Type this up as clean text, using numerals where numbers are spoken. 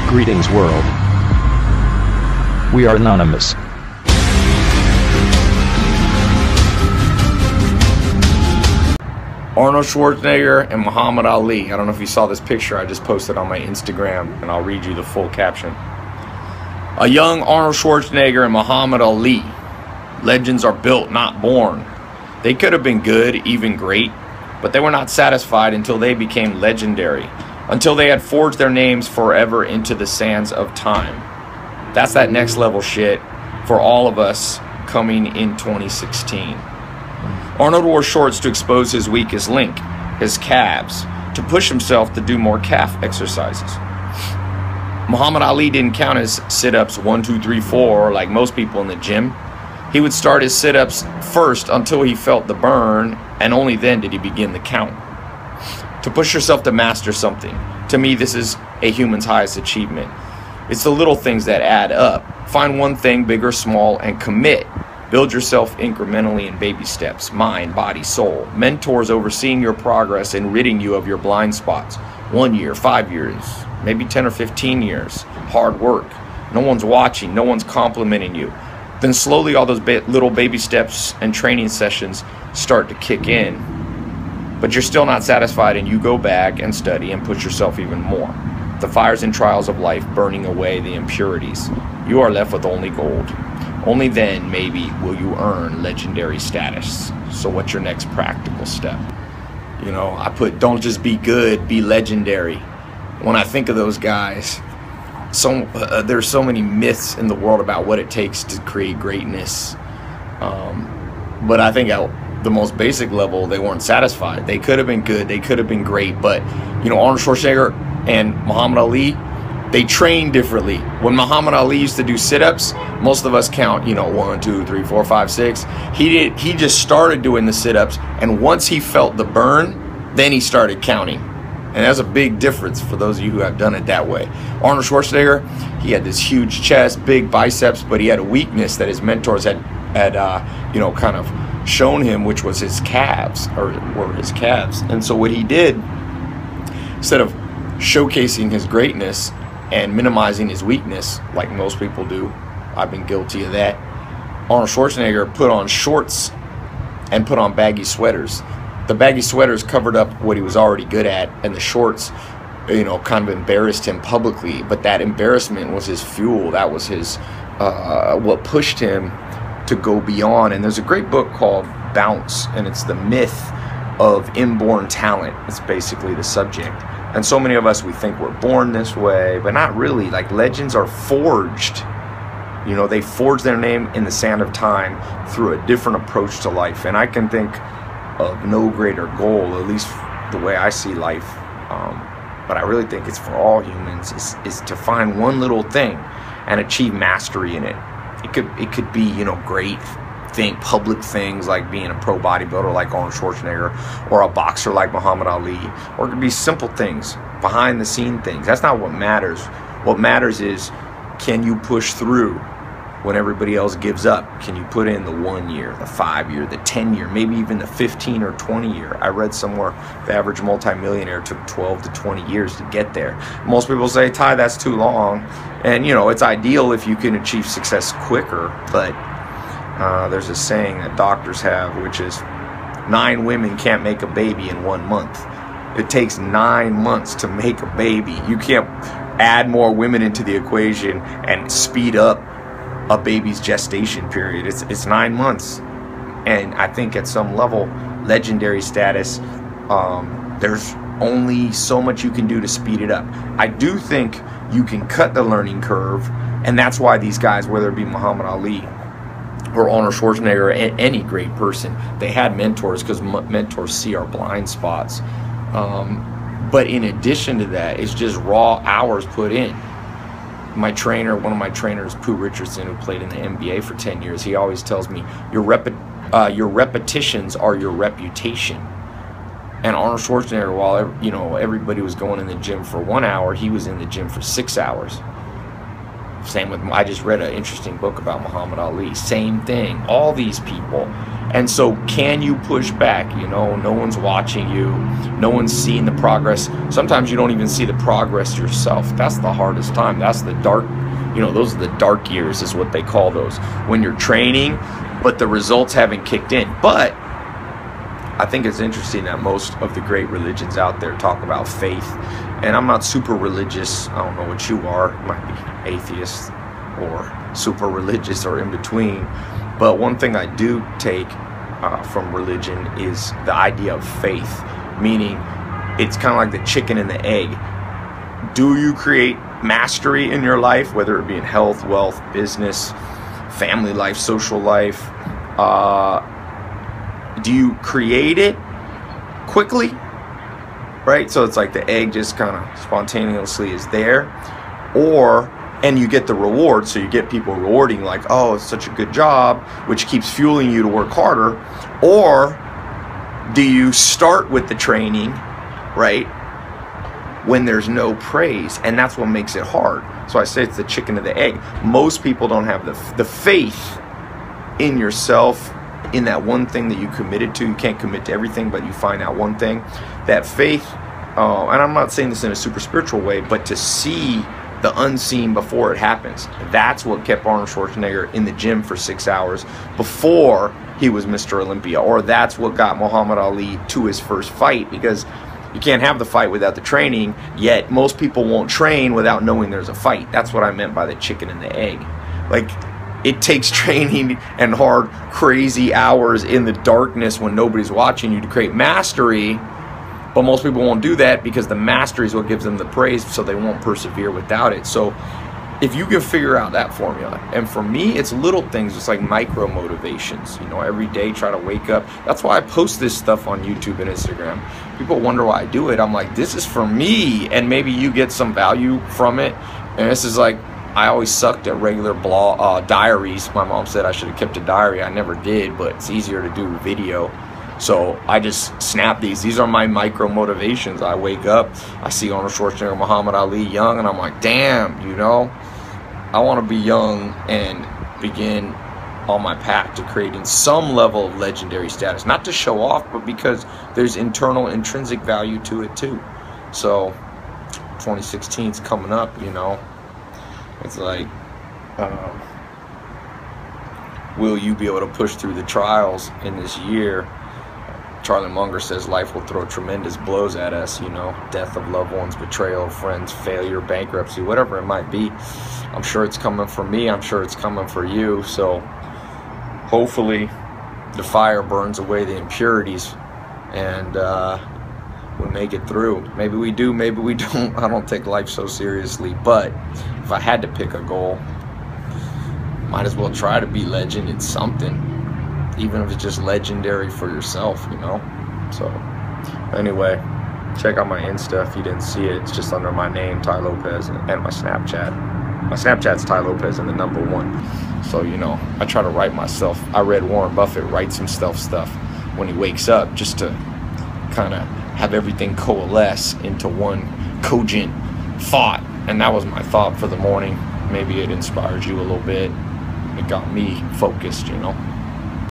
Greetings world. We are anonymous. Arnold Schwarzenegger and Muhammad Ali. I don't know if you saw this picture I just posted on my Instagram, and I'll read you the full caption. A young Arnold Schwarzenegger and Muhammad Ali. Legends are built, not born. They could have been good, even great, but they were not satisfied until they became legendary, until they had forged their names forever into the sands of time. That's that next level shit for all of us coming in 2016. Arnold wore shorts to expose his weakest link, his calves, to push himself to do more calf exercises. Muhammad Ali didn't count his sit-ups 1, 2, 3, 4 like most people in the gym. He would start his sit-ups first until he felt the burn, and only then did he begin the count. To push yourself to master something, to me this is a human's highest achievement. It's the little things that add up. Find one thing, big or small, and commit. Build yourself incrementally in baby steps, mind, body, soul. Mentors overseeing your progress and ridding you of your blind spots. 1 year, 5 years, maybe 10 or 15 years. Hard work. No one's watching, no one's complimenting you. Then slowly all those little baby steps and training sessions start to kick in. But you're still not satisfied, and you go back and study and push yourself even more. The fires and trials of life burning away the impurities. You are left with only gold. Only then, maybe, will you earn legendary status. So what's your next practical step? You know, I put, don't just be good, be legendary. When I think of those guys, there's so many myths in the world about what it takes to create greatness. But I think at the most basic level, they weren't satisfied. They could have been good, they could have been great, but, you know, Arnold Schwarzenegger and Muhammad Ali, they train differently. When Muhammad Ali used to do sit-ups, most of us count, you know, 1, 2, 3, 4, 5, 6. He just started doing the sit-ups, and once he felt the burn, then he started counting. And that's a big difference for those of you who have done it that way. Arnold Schwarzenegger, he had this huge chest, big biceps, but he had a weakness that his mentors had you know, kind of shown him, which was his calves, or were his calves. And so what he did, instead of showcasing his greatness and minimizing his weakness, like most people do, I've been guilty of that, Arnold Schwarzenegger put on shorts and put on baggy sweaters. The baggy sweaters covered up what he was already good at, and the shorts, you know, kind of embarrassed him publicly, but that embarrassment was his fuel. That was his, what pushed him to go beyond. And there's a great book called Bounce, and it's the myth of inborn talent. It's basically the subject. And so many of us, we think we're born this way, but not really. Like, legends are forged. You know, they forge their name in the sand of time through a different approach to life. And I can think of no greater goal, at least the way I see life, but I really think it's for all humans, is to find one little thing and achieve mastery in it. It could be, you know, great public things like being a pro bodybuilder like Arnold Schwarzenegger, or a boxer like Muhammad Ali, or it could be simple things, behind the scene things. That's not what matters. What matters is, can you push through when everybody else gives up? Can you put in the 1 year, the 5 year, the 10 year, maybe even the 15 or 20 year? I read somewhere the average multimillionaire took 12 to 20 years to get there. Most people say, Ty, that's too long. And, you know, it's ideal if you can achieve success quicker, but there's a saying that doctors have, which is 9 women can't make a baby in 1 month. It takes 9 months to make a baby. You can't add more women into the equation and speed up a baby's gestation period. It's 9 months. And I think at some level, legendary status, there's only so much you can do to speed it up. I do think you can cut the learning curve, and that's why these guys, whether it be Muhammad Ali or Arnold Schwarzenegger, or any great person, they had mentors, because mentors see our blind spots. But in addition to that, it's just raw hours put in. My trainer, one of my trainers, Pooh Richardson, who played in the NBA for 10 years, he always tells me, your repetitions are your reputation. And Arnold Schwarzenegger, while, you know, everybody was going in the gym for 1 hour, he was in the gym for 6 hours. Same with, I just read an interesting book about Muhammad Ali. Same thing. All these people, And so can you push back? You know, no one's watching you, no one's seeing the progress. Sometimes you don't even see the progress yourself. That's the hardest time. That's the dark, you know, those are the dark years is what they call those, when you're training but the results haven't kicked in. But I think it's interesting that most of the great religions out there talk about faith, and I'm not super religious. I don't know what you are. You might be atheist or super religious or in between. But one thing I do take from religion is the idea of faith, meaning it's kind of like the chicken and the egg. Do you create mastery in your life, whether it be in health, wealth, business, family life, social life? Do you create it quickly, right? So it's like the egg just kind of spontaneously is there, and you get the reward, so you get people rewarding like, oh, it's such a good job, which keeps fueling you to work harder. Or do you start with the training, right, when there's no praise? And that's what makes it hard. So I say it's the chicken and the egg. Most people don't have the faith in yourself, in that one thing that you committed to. You can't commit to everything, but you find that one thing, that faith, and I'm not saying this in a super spiritual way, but to see the unseen before it happens. That's what kept Arnold Schwarzenegger in the gym for 6 hours before he was Mr. Olympia. Or that's what got Muhammad Ali to his first fight, because you can't have the fight without the training, yet most people won't train without knowing there's a fight. That's what I meant by the chicken and the egg. Like, it takes training and hard, crazy hours in the darkness when nobody's watching you to create mastery. But most people won't do that because the mastery is what gives them the praise, so they won't persevere without it. So if you can figure out that formula, and for me, it's little things, just like micro motivations. You know, every day try to wake up. That's why I post this stuff on YouTube and Instagram. People wonder why I do it. I'm like, this is for me, and maybe you get some value from it. And this is like, I always sucked at regular diaries. My mom said I should have kept a diary. I never did, but it's easier to do video. So I just snap these. These are my micro motivations. I wake up, I see Arnold Schwarzenegger, Muhammad Ali young, and I'm like, damn, you know, I want to be young and begin on my path to creating some level of legendary status. Not to show off, but because there's internal intrinsic value to it too. So 2016 is coming up, you know. It's like, will you be able to push through the trials in this year? Charlie Munger says life will throw tremendous blows at us, you know, death of loved ones, betrayal of friends, failure, bankruptcy, whatever it might be. I'm sure it's coming for me. I'm sure it's coming for you. So hopefully the fire burns away the impurities and we make it through. Maybe we do, maybe we don't. I don't take life so seriously, but if I had to pick a goal, might as well try to be legend in something, even if it's just legendary for yourself, you know. So anyway, check out my Insta if you didn't see it. It's just under my name, Tai Lopez, and my Snapchat. My Snapchat's Tai Lopez and the #1. So, you know, I try to write myself. I read Warren Buffett write some stuff when he wakes up, just to kind of have everything coalesce into one cogent thought. And that was my thought for the morning. Maybe it inspired you a little bit. It got me focused, you know.